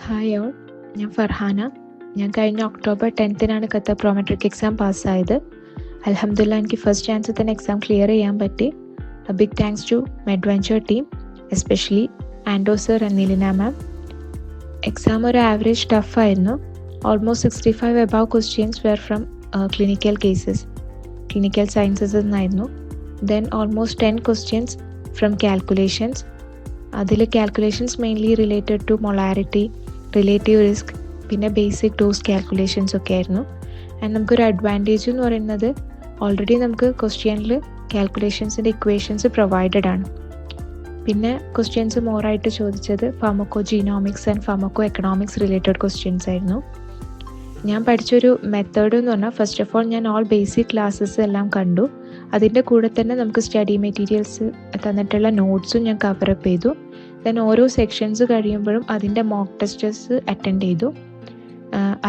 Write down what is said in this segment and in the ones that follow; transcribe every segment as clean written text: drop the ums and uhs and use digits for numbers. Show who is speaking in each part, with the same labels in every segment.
Speaker 1: Hi all, ഞാൻ ഫർഹാന. ഞാൻ കഴിഞ്ഞ ഒക്ടോബർ 10 ഖത്തർ പ്രോമെട്രിക് എക്സാം പാസ്സായത്. അൽഹംദുലില്ലാ എനിക്ക് ഫസ്റ്റ് ചാൻസിൽ തന്നെ എക്സാം ക്ലിയർ ചെയ്യാൻ പറ്റി. Big thanks to Medventure team, especially Ando sir and Neelina ma'am. Exam ഒരു ആവറേജ് ടഫായിരുന്നു. Almost 65 above questions were from clinical cases, clinical sciences എന്നായിരുന്നു. Then almost 10 questions from calculations. അതിൽ calculations mainly related to molarity, relative risk, പിന്നെ basic dose calculations ഒക്കെ ആയിരുന്നു. And നമുക്കൊരു advantage എന്ന് പറയുന്നത് ഓൾറെഡി നമുക്ക് ക്വസ്റ്റ്യനിൽ കാൽക്കുലേഷൻസിൻ്റെ ഇക്വേഷൻസ് പ്രൊവൈഡഡ് ആണ്. പിന്നെ ക്വസ്റ്റ്യൻസ് മോറായിട്ട് ചോദിച്ചത് pharmaco genomics and pharmaco economics related questions ആയിരുന്നു. ഞാൻ പഠിച്ചൊരു മെത്തേഡ് എന്ന് പറഞ്ഞാൽ ഫസ്റ്റ് ഓഫ് ഓൾ ഞാൻ ഓൾ ബേസിക് ക്ലാസ്സസ് എല്ലാം കണ്ടു. അതിൻ്റെ കൂടെ തന്നെ നമുക്ക് സ്റ്റഡി മെറ്റീരിയൽസ് തന്നിട്ടുള്ള നോട്ട്സും ഞാൻ കവറപ്പ് ചെയ്തു. ദെൻ ഓരോ സെക്ഷൻസ് കഴിയുമ്പോഴും അതിൻ്റെ മോക്ക് ടെസ്റ്റസ് അറ്റൻഡ് ചെയ്തു.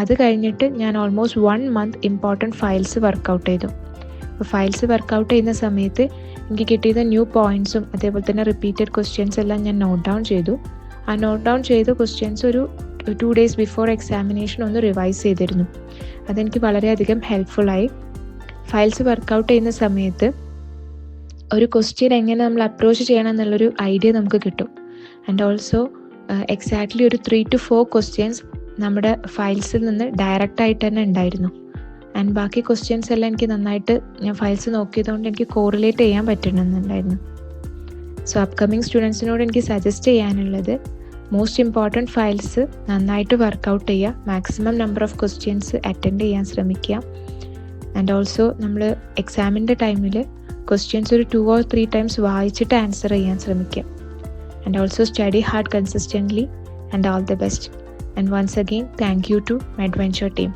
Speaker 1: അത് കഴിഞ്ഞിട്ട് ഞാൻ almost 1 month important files workout ചെയ്തു. അപ്പോൾ ഫയൽസ് വർക്കൗട്ട് ചെയ്യുന്ന സമയത്ത് എനിക്ക് കിട്ടിയത് ന്യൂ പോയിൻറ്റ്സും അതേപോലെ തന്നെ റിപ്പീറ്റഡ് ക്വസ്റ്റ്യൻസ് എല്ലാം ഞാൻ നോട്ട് ഡൗൺ ചെയ്തു. ആ നോട്ട് ഡൗൺ ചെയ്ത ക്വസ്റ്റ്യൻസ് ഒരു 2 days ബിഫോർ എക്സാമിനേഷൻ ഒന്ന് റിവൈസ് ചെയ്തിരുന്നു. അതെനിക്ക് വളരെയധികം ഹെൽപ്ഫുള്ളായി. ഫയൽസ് വർക്കൗട്ട് ചെയ്യുന്ന സമയത്ത് ഒരു ക്വസ്റ്റ്യൻ എങ്ങനെ നമ്മൾ അപ്രോച്ച് ചെയ്യണം എന്നുള്ളൊരു ഐഡിയ നമുക്ക് കിട്ടും. ആൻഡ് ഓൾസോ എക്സാക്ട്ലി ഒരു 3 to 4 ക്വസ്റ്റ്യൻസ് നമ്മുടെ ഫയൽസിൽ നിന്ന് ഡയറക്റ്റ് ആയിട്ട് തന്നെ ഉണ്ടായിരുന്നു. ആൻഡ് ബാക്കി ക്വസ്റ്റ്യൻസ് എല്ലാം എനിക്ക് നന്നായിട്ട് ഞാൻ ഫയൽസ് നോക്കിയതുകൊണ്ട് എനിക്ക് കോറിലേറ്റ് ചെയ്യാൻ പറ്റണമെന്നുണ്ടായിരുന്നു. സോ അപ്കമിങ് സ്റ്റുഡൻസിനോട് എനിക്ക് സജസ്റ്റ് ചെയ്യാനുള്ളത് മോസ്റ്റ് ഇമ്പോർട്ടൻറ്റ് ഫയൽസ് നന്നായിട്ട് വർക്കൗട്ട് ചെയ്യുക, maximum number of questions attend ചെയ്യാൻ ശ്രമിക്കുക. ആൻഡ് ഓൾസോ നമ്മൾ എക്സാമിൻ്റെ ടൈമിൽ ക്വസ്റ്റ്യൻസ് ഒരു 2 or 3 times വായിച്ചിട്ട് ആൻസർ ചെയ്യാൻ ശ്രമിക്കുക. And also study hard consistently and all the best. And once again thank you to Medventure team.